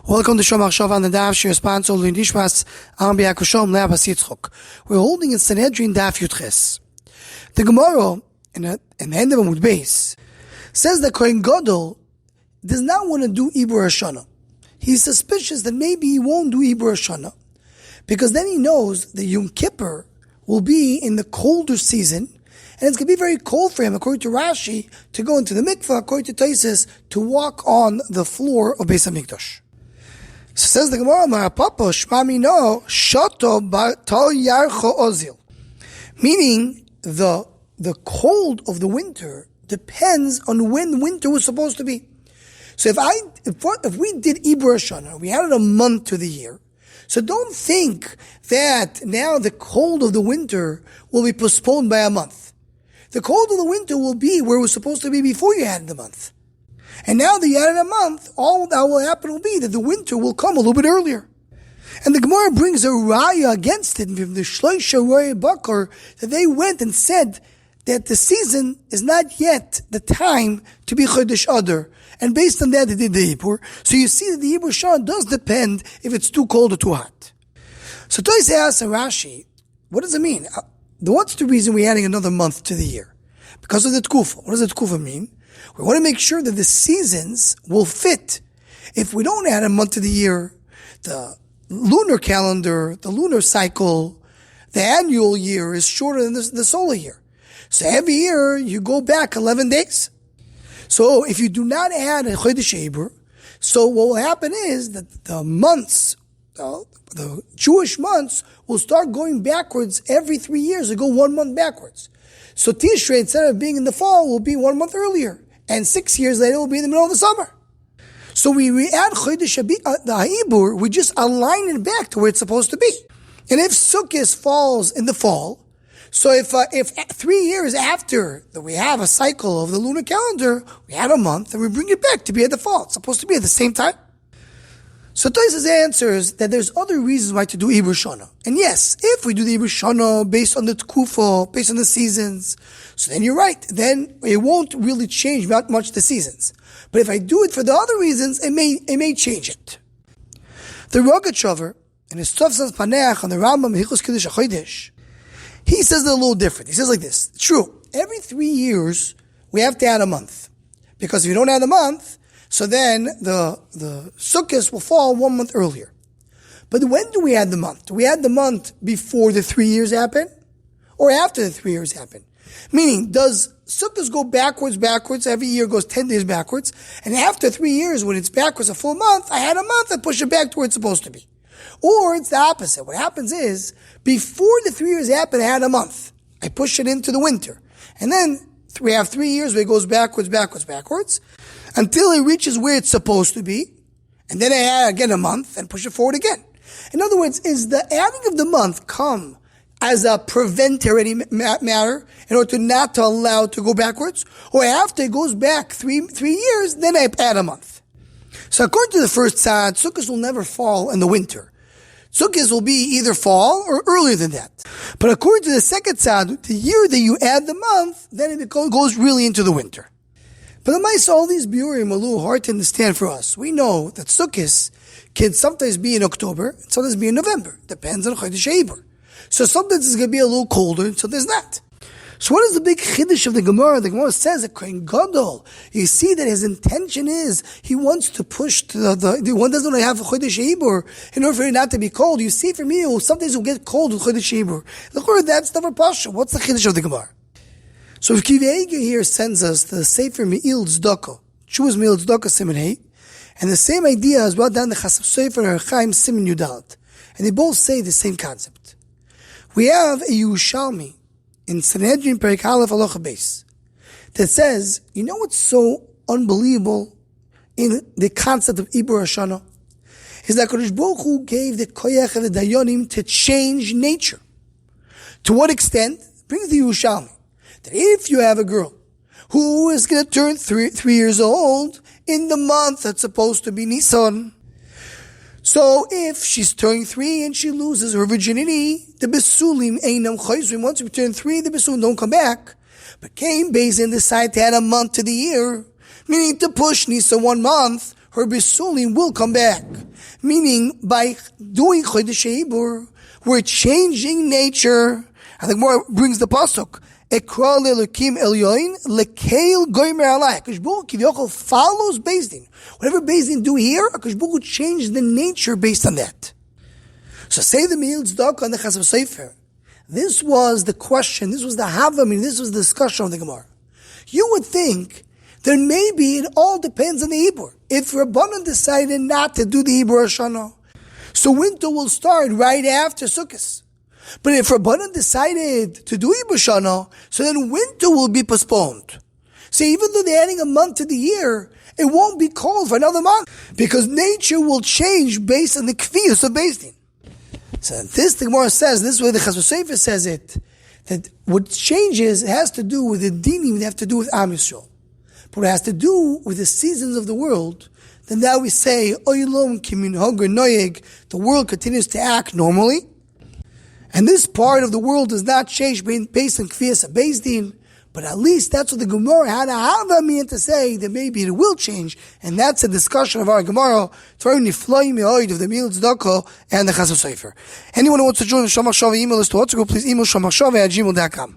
Welcome to Shomach Shov on the Daf Shir sponsor Lindishmas Ambiak Shom Leabas Yitzchok. We're holding in Sanhedrin Daf Yutches. The Gemara in the end of Amud Beis says that Kohen Gadol does not want to do Ibur Hashanah. He's suspicious that maybe he won't do Ibur Hashanah because then he knows that Yom Kippur will be in the colder season and it's going to be very cold for him, according to Rashi, to go into the mikvah, according to Taisus, to walk on the floor of Beis HaMikdash. So says the Gemara, Marapapa, Shmami no, Shoto Bartol Yarcho Ozil. Meaning, the cold of the winter depends on when winter was supposed to be. So if we did Ibur Hashanah, we added a month to the year, so don't think that now the cold of the winter will be postponed by a month. The cold of the winter will be where it was supposed to be before you added the month. And now that you added a month, all that will happen will be that the winter will come a little bit earlier. And the Gemara brings a raya against it from the Shloisha Raya Bakar that they went and said that the season is not yet the time to be Chodesh Adar. And based on that, they did the Ibur. So you see that the Ibur Shah does depend if it's too cold or too hot. So Toys asks Rashi, what does it mean? What's the reason we're adding another month to the year? Because of the Tkufa. What does the Tkufa mean? We want to make sure that the seasons will fit. If we don't add a month to the year, the lunar calendar, the lunar cycle, the annual year is shorter than the solar year. So every year you go back 11 days. So if you do not add a Chodesh Ibur, so what will happen is that the months, the Jewish months, will start going backwards every 3 years. They go 1 month backwards. So Tishrei, instead of being in the fall, will be 1 month earlier. And 6 years later, it will be in the middle of the summer. So we add Chodesh the Ibur, we just align it back to where it's supposed to be. And if Sukkot falls in the fall, so if 3 years after that we have a cycle of the lunar calendar, we add a month and we bring it back to be at the fall. It's supposed to be at the same time. So Tosis answers that there's other reasons why to do Ibur Shana. And yes, if we do the Ibur Shana based on the Tkufo, based on the seasons, so then you're right. Then it won't really change that much the seasons. But if I do it for the other reasons, it may change it. The Rogachover, in his Tovsas Paneach on the Rambam Hichos Kiddush HaChodesh, he says it a little different. He says like this. True, every 3 years, we have to add a month. Because if you don't add a month, so then the Sukkot will fall 1 month earlier. But when do we add the month? Do we add the month before the 3 years happen? Or after the 3 years happen? Meaning, does Sukkot go backwards, every year goes 10 days backwards, and after 3 years, when it's backwards a full month, I had a month, I push it back to where it's supposed to be. Or it's the opposite. What happens is, before the 3 years happen, I had a month. I push it into the winter. And then we have 3 years where it goes backwards, until it reaches where it's supposed to be. And then I add again a month and push it forward again. In other words, is the adding of the month come as a preventary matter in order to not to allow it to go backwards? Or after it goes back three years, then I add a month. So according to the first side, Sukkot will never fall in the winter. Sukkot will be either fall or earlier than that. But according to the second side, the year that you add the month, then it goes really into the winter. But the mice, all these biurim are a little hard to understand for us. We know that Sukkot can sometimes be in October, and sometimes be in November. Depends on Chodesh Ibur. So sometimes it's going to be a little colder, and sometimes not. So what is the big chiddush of the Gemara? The Gemara says that Kohen Gadol, you see that his intention is, he wants to push to the one doesn't want to have a Chodesh Ibur in order for it not to be cold. You see from here, sometimes it will get cold with Chodesh Ibur. Look, that's never pasha. What's the chiddush of the Gemara? So if Kiveiga here sends us the Sefer Me'il Tzedakah, Shuas Me'il Tzedakah Siman Hey, and the same idea is brought down the Chasam Sofer and Chaim Siman Yudalet, and they both say the same concept. We have a Yerushalmi in Sanhedrin Perek Aleph Halacha Beis that says, you know what's so unbelievable in the concept of Ibur Hashanah? Is that Kodesh Baruch Hu gave the Koyach and the Dayanim to change nature. To what extent? Brings the Yerushalmi that if you have a girl who is going to turn 3 years old in the month that's supposed to be Nisan, so if she's turning 3 and she loses her virginity, the Besulim Einam Chayzrim, once you turn 3, the Besulim don't come back. But Cain Bezin decided to add a month to the year, meaning to push Nisan 1 month, her Besulim will come back. Meaning, by doing Chodesh Ibur, we're changing nature. And the Gemara brings the pasuk. Ekra le'elokim elyoin lekeil goymer alai. Hakadosh Baruch Hu Kivyochel follows Beis Din. Whatever Beis Din do here, Hakadosh Baruch Hu changed the nature based on that. So say the Me'il Tzedakah and the Chasam Sofer. This was the question, this was the Havamim, this was the discussion of the Gemara. You would think that maybe it all depends on the Ibur. If Rabbanan decided not to do the Ibur Hashanah, so winter will start right after Sukkot. But if Rabbanan decided to do Ibur Hashanah, so then winter will be postponed. So even though they're adding a month to the year, it won't be cold for another month, because nature will change based on the Kfiyus of Beis Din. So this, the Gemara says, this is where the Chasam Sofer says it, that what changes, it has to do with the dinim, it has to do with Am Yisrael. But it has to do with the seasons of the world. Then now we say, Oilom kiminhag noyeg, the world continues to act normally. And this part of the world does not change based on Kfiyas Beis Din. But at least that's what the Gemara had a Havamim to say, that maybe it will change. And that's a discussion of our Gemara, Torah Nifloi Me'od of the Me'il Tzedakah and the Chasam Sofer. Anyone who wants to join the Shomachshava email list to WhatsApp, please email shomachshava@gmail.com.